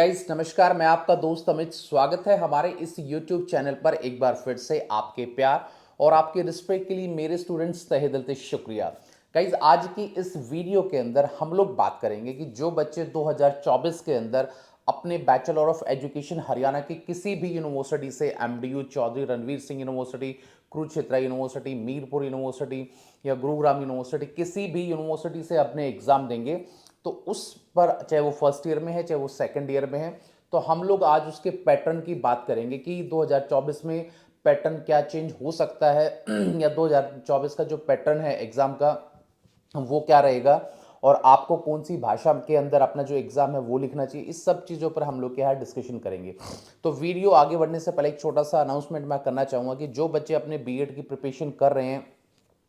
Guys नमस्कार, मैं आपका दोस्त अमित। स्वागत है हमारे इस YouTube चैनल पर। एक बार फिर से आपके प्यार और आपके रिस्पेक्ट के लिए मेरे स्टूडेंट्स तहे दिल से शुक्रिया। गाइस आज की इस वीडियो के अंदर हम लोग बात करेंगे कि जो बच्चे 2024 के अंदर अपने बैचलर ऑफ एजुकेशन हरियाणा की किसी भी यूनिवर्सिटी से MDU Chaudhary Ranveer Singh university, Kurukshetra university, Mirpur university या गुरुग्राम यूनिवर्सिटी, किसी भी यूनिवर्सिटी से अपने एग्जाम देंगे तो उस पर, चाहे वो फर्स्ट ईयर में है चाहे वो सेकंड ईयर में है, तो हम लोग आज उसके पैटर्न की बात करेंगे कि 2024 में पैटर्न क्या चेंज हो सकता है या 2024 का जो पैटर्न है एग्जाम का वो क्या रहेगा और आपको कौन सी भाषा के अंदर अपना जो एग्जाम है वो लिखना चाहिए। इस सब चीज़ों पर हम लोग क्या है डिस्कशन करेंगे। तो वीडियो आगे बढ़ने से पहले एक छोटा सा अनाउंसमेंट मैं करना चाहूँगा कि जो बच्चे अपने बीएड की प्रिपरेशन कर रहे हैं,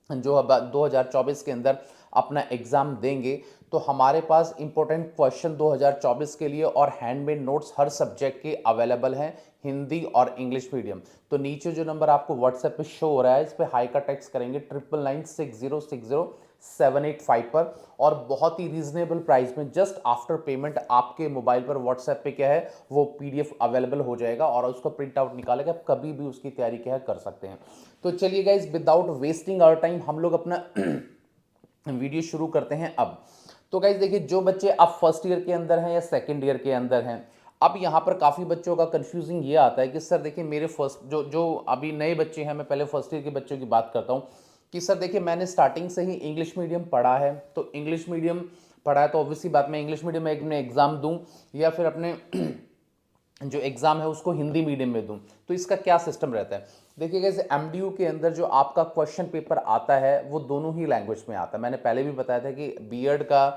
जो अब 2024 के अंदर अपना एग्जाम देंगे, तो हमारे पास इंपॉर्टेंट क्वेश्चन 2024 के लिए और हैंडमेड नोट्स हर सब्जेक्ट के अवेलेबल हैं, हिंदी और इंग्लिश मीडियम। तो नीचे जो नंबर आपको व्हाट्सएप पे शो हो रहा है, इस पे हाई का टेक्स्ट करेंगे 9996060785 पर, और बहुत ही रीजनेबल प्राइस में जस्ट आफ्टर पेमेंट आपके मोबाइल पर व्हाट्सएप पे क्या है वो पीडीएफ अवेलेबल हो जाएगा और उसको प्रिंट आउट निकाल के आप कभी भी उसकी तैयारी क्या है कर सकते हैं। तो चलिए guys, without wasting our time हम लोग अपना वीडियो शुरू करते हैं अब। तो गाइज देखिए, जो बच्चे अब फर्स्ट ईयर के अंदर हैं या सेकंड ईयर के अंदर हैं, अब यहाँ पर काफ़ी बच्चों का कंफ्यूजिंग ये आता है कि सर देखिए मेरे फर्स्ट जो जो अभी नए बच्चे हैं, मैं पहले फर्स्ट ईयर के बच्चों की बात करता हूँ कि सर देखिए मैंने स्टार्टिंग से ही इंग्लिश मीडियम पढ़ा है, तो इंग्लिश मीडियम पढ़ा है तो ऑब्वियसली बात मैं इंग्लिश मीडियम में अपने एग्ज़ाम दूँ या फिर अपने जो एग्ज़ाम है उसको हिंदी मीडियम में दूं, तो इसका क्या सिस्टम रहता है। देखिए जैसे एमडीयू के अंदर जो आपका क्वेश्चन पेपर आता है वो दोनों ही लैंग्वेज में आता है। मैंने पहले भी बताया था कि बीएड का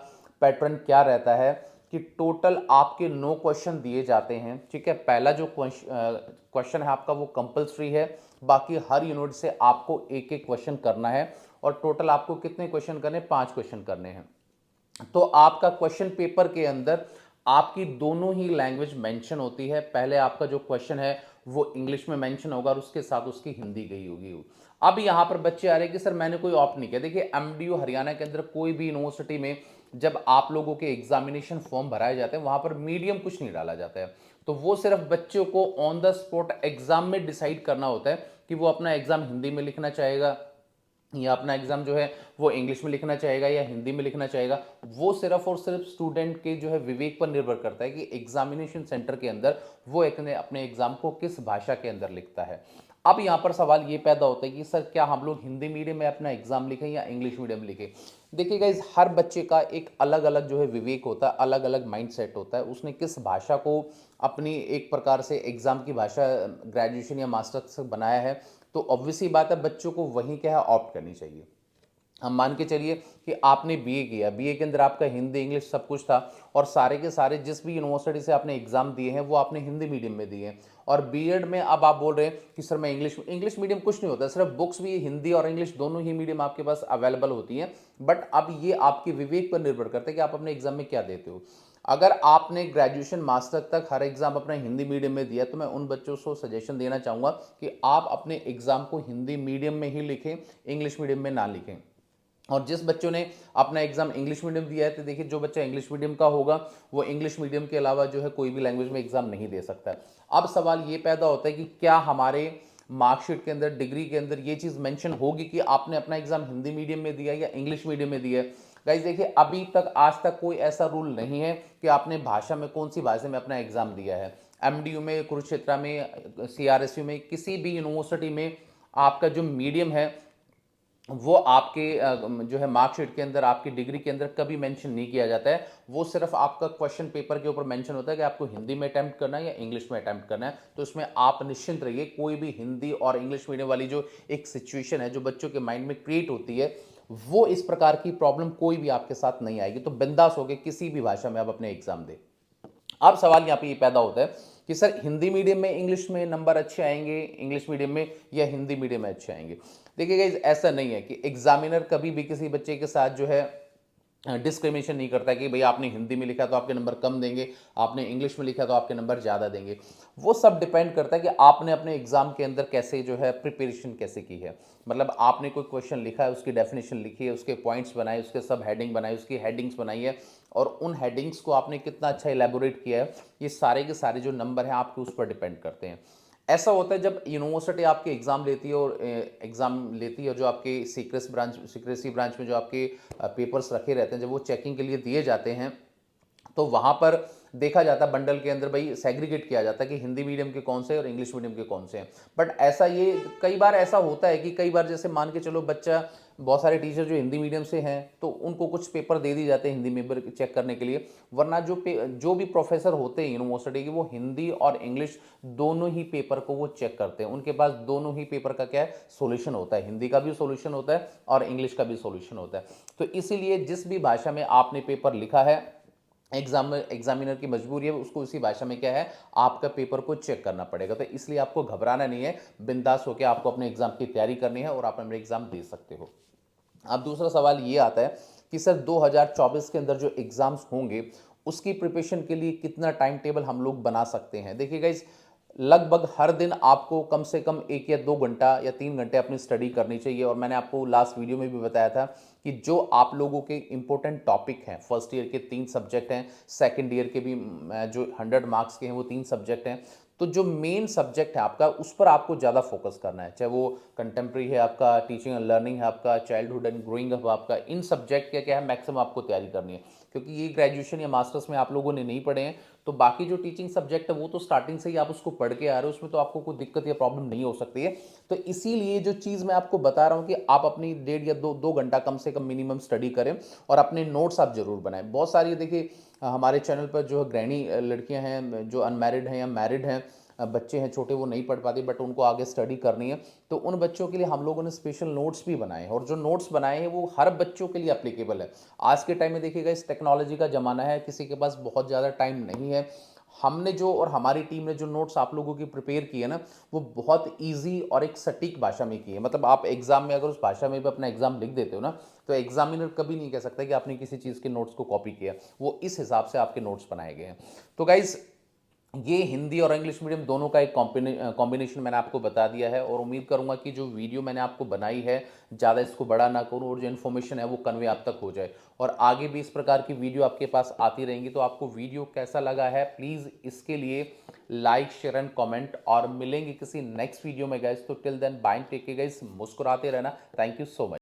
पैटर्न क्या रहता है कि टोटल आपके 9 क्वेश्चन दिए जाते हैं, ठीक है। पहला जो क्वेश्चन है आपका वो कंपलसरी है, बाकी हर यूनिट से आपको एक एक क्वेश्चन करना है और टोटल आपको कितने क्वेश्चन करने, 5 क्वेश्चन करने हैं। तो आपका क्वेश्चन पेपर के अंदर आपकी दोनों ही लैंग्वेज मेंशन होती है। पहले आपका जो क्वेश्चन है वो इंग्लिश में मेंशन होगा और उसके साथ उसकी हिंदी गई होगी। अब यहां पर बच्चे आ रहे हैं कि सर मैंने कोई ऑप्ट नहीं किया। देखिए एमडीयू हरियाणा के अंदर कोई भी यूनिवर्सिटी में जब आप लोगों के एग्जामिनेशन फॉर्म भराए जाते हैं वहां पर मीडियम कुछ नहीं डाला जाता है, तो वो सिर्फ बच्चों को ऑन द स्पॉट एग्जाम में डिसाइड करना होता है कि वो अपना एग्जाम हिंदी में लिखना चाहेगा या अपना एग्जाम जो है वो इंग्लिश में लिखना चाहेगा या हिंदी में लिखना चाहेगा। वो सिर्फ और सिर्फ स्टूडेंट के जो है विवेक पर निर्भर करता है कि एग्जामिनेशन सेंटर के अंदर वो अपने एग्जाम को किस भाषा के अंदर लिखता है। अब यहाँ पर सवाल ये पैदा होता है कि सर क्या हम लोग हिंदी मीडियम में अपना एग्जाम लिखें या इंग्लिश मीडियम लिखें। देखिए गाइस, हर बच्चे का एक अलग अलग जो है विवेक होता है, अलग अलग माइंड सेट होता है, उसने किस भाषा को अपनी एक प्रकार से एग्जाम की भाषा ग्रेजुएशन या मास्टर्स बनाया है। तो ऑब्वियसली बात है बच्चों को वहीं क्या है ऑप्ट करनी चाहिए। हम मान के चलिए कि आपने बीए किया, बीए के अंदर आपका हिंदी इंग्लिश सब कुछ था और सारे के सारे जिस भी यूनिवर्सिटी से आपने एग्जाम दिए हैं वो आपने हिंदी मीडियम में दिए हैं, और बीएड में अब आप बोल रहे हैं कि सर मैं इंग्लिश मीडियम कुछ नहीं होता, सिर्फ बुक्स भी हिंदी और इंग्लिश दोनों ही मीडियम आपके पास अवेलेबल होती हैं। बट अब ये आपके विवेक पर निर्भर करता है कि आप अपने एग्जाम में क्या देते हो। अगर आपने ग्रेजुएशन मास्टर तक हर एग्जाम अपना हिंदी मीडियम में दिया तो मैं उन बच्चों को सजेशन देना चाहूँगा कि आप अपने एग्जाम को हिंदी मीडियम में ही लिखें, इंग्लिश मीडियम में ना लिखें। और जिस बच्चों ने अपना एग्जाम इंग्लिश मीडियम दिया है, तो देखिए जो बच्चा इंग्लिश मीडियम का होगा वो इंग्लिश मीडियम के अलावा जो है कोई भी लैंग्वेज में एग्जाम नहीं दे सकता है। अब सवाल ये पैदा होता है कि क्या हमारे मार्कशीट के अंदर, डिग्री के अंदर ये चीज़ मेंशन होगी कि आपने अपना एग्जाम हिंदी मीडियम में दिया या इंग्लिश मीडियम में दिया है। गाइज देखिए, अभी तक आज तक कोई ऐसा रूल नहीं है कि आपने भाषा में कौन सी भाषा में अपना एग्जाम दिया है। एमडीयू में, कुरुक्षेत्र में, सीआरएसयू में, किसी भी यूनिवर्सिटी में आपका जो मीडियम है वो आपके जो है मार्कशीट के अंदर, आपकी डिग्री के अंदर कभी मेंशन नहीं किया जाता है। वो सिर्फ आपका क्वेश्चन पेपर के ऊपर मेंशन होता है कि आपको हिंदी में अटेम्प्ट करना है या इंग्लिश में अटेम्प्ट करना है। तो इसमें आप निश्चिंत रहिए, कोई भी हिंदी और इंग्लिश मीडियम वाली जो एक सिचुएशन है जो बच्चों के माइंड में क्रिएट होती है, वो इस प्रकार की प्रॉब्लम कोई भी आपके साथ नहीं आएगी। तो बिंदास होकर किसी भी भाषा में आप अपने एग्जाम दें। अब सवाल यहाँ पे ये पैदा होता है कि सर हिंदी मीडियम में इंग्लिश में नंबर अच्छे आएंगे, इंग्लिश मीडियम में या हिंदी मीडियम में अच्छे आएंगे। देखिए गाइस, ऐसा नहीं है कि एग्जामिनर कभी भी किसी बच्चे के साथ जो है डिस्क्रिमिनेशन नहीं करता कि भाई आपने हिंदी में लिखा तो आपके नंबर कम देंगे, आपने इंग्लिश में लिखा तो आपके नंबर ज़्यादा देंगे। वो सब डिपेंड करता है कि आपने अपने एग्जाम के अंदर कैसे जो है प्रिपरेशन कैसे की है। मतलब आपने कोई क्वेश्चन लिखा है, उसकी डेफिनेशन लिखी है, उसके पॉइंट्स बनाए, उसके सब हेडिंग बनाई, उसकी हेडिंग्स बनाई है और उन हेडिंग्स को आपने कितना अच्छा इलेबोरेट किया है, ये सारे के सारे जो नंबर हैं आपके उस पर डिपेंड करते हैं। ऐसा होता है जब यूनिवर्सिटी आपके एग्ज़ाम लेती है और एग्ज़ाम लेती है, जो आपके सीक्रेसी ब्रांच में जो आपके पेपर्स रखे रहते हैं, जब वो चेकिंग के लिए दिए जाते हैं, तो वहाँ पर देखा जाता है बंडल के अंदर भाई सेग्रीगेट किया जाता है कि हिंदी मीडियम के कौन से और इंग्लिश मीडियम के कौन से हैं। बट ऐसा ये कई बार ऐसा होता है कि कई बार जैसे मान के चलो बच्चा, बहुत सारे टीचर जो हिंदी मीडियम से हैं तो उनको कुछ पेपर दे दी जाते हैं हिंदी में चेक करने के लिए, वरना जो भी प्रोफेसर होते हैं यूनिवर्सिटी के, वो हिंदी और इंग्लिश दोनों ही पेपर को वो चेक करते हैं। उनके पास दोनों ही पेपर का क्या है, सोल्यूशन होता है, हिंदी का भी सोल्यूशन होता है और इंग्लिश का भी सोल्यूशन होता है। तो इसीलिए जिस भी भाषा में आपने पेपर लिखा है, एग्जामिनर की मजबूरी है उसको उसी भाषा में क्या है, आपका पेपर को चेक करना पड़ेगा। तो इसलिए आपको घबराना नहीं है, बिंदास होकर आपको अपने एग्जाम की तैयारी करनी है और आप अपने एग्जाम दे सकते हो। अब दूसरा सवाल ये आता है कि सर 2024 के अंदर जो एग्जाम्स होंगे उसकी प्रिपरेशन के लिए कितना टाइम टेबल हम लोग बना सकते हैं। देखिए गाइस, लगभग हर दिन आपको कम से कम 1 या 2 घंटा या 3 घंटे अपनी स्टडी करनी चाहिए। और मैंने आपको लास्ट वीडियो में भी बताया था कि जो आप लोगों के इंपॉर्टेंट टॉपिक हैं, फर्स्ट ईयर के 3 सब्जेक्ट हैं, सेकंड ईयर के भी जो 100 मार्क्स के हैं वो 3 सब्जेक्ट हैं, तो जो मेन सब्जेक्ट है आपका उस पर आपको ज़्यादा फोकस करना है। चाहे वो कंटेम्प्रेरी है आपका, टीचिंग एंड लर्निंग है आपका, चाइल्डहुड एंड ग्रोइंग अप आपका, इन सब्जेक्ट का क्या है मैक्सिमम आपको तैयारी करनी है। क्योंकि ये ग्रेजुएशन या मास्टर्स में आप लोगों ने नहीं पढ़े हैं, तो बाकी जो टीचिंग सब्जेक्ट है वो तो स्टार्टिंग से ही आप उसको पढ़ के आ रहे हो, उसमें तो आपको कोई दिक्कत या प्रॉब्लम नहीं हो सकती है। तो इसीलिए जो चीज़ मैं आपको बता रहा हूँ कि आप अपनी 1.5 या 2 घंटा कम से कम मिनिमम स्टडी करें और अपने नोट्स आप जरूर बनाएं। बहुत सारी देखिए हमारे चैनल पर जो गृहिणी लड़कियां हैं, जो अनमैरिड हैं या मैरिड हैं, बच्चे हैं छोटे, वो नहीं पढ़ पाती बट उनको आगे स्टडी करनी है, तो उन बच्चों के लिए हम लोगों ने स्पेशल नोट्स भी बनाए हैं। और जो नोट्स बनाए हैं वो हर बच्चों के लिए अप्लीकेबल है। आज के टाइम में देखिएगा, इस टेक्नोलॉजी का ज़माना है, किसी के पास बहुत ज़्यादा टाइम नहीं है। हमने जो और हमारी टीम ने जो नोट्स आप लोगों की प्रिपेयर की है ना, वो बहुत इजी और एक सटीक भाषा में की है। मतलब आप एग्जाम में अगर उस भाषा में भी अपना एग्जाम लिख देते हो ना, तो एग्जामिनर कभी नहीं कह सकता कि आपने किसी चीज़ के नोट्स को कॉपी किया। वो इस हिसाब से आपके नोट्स बनाए गए हैं। तो गाइज, ये हिंदी और इंग्लिश मीडियम दोनों का एक कॉम्बिनेशन मैंने आपको बता दिया है। और उम्मीद करूंगा कि जो वीडियो मैंने आपको बनाई है, ज़्यादा इसको बड़ा ना करूं और जो इन्फॉर्मेशन है वो कन्वे आप तक हो जाए। और आगे भी इस प्रकार की वीडियो आपके पास आती रहेंगी। तो आपको वीडियो कैसा लगा है, प्लीज़ इसके लिए लाइक, शेयर एंड कमेंट, और मिलेंगे किसी नेक्स्ट वीडियो में गाइस। तो till then bye, take care guys, मुस्कुराते रहना। Thank you so much.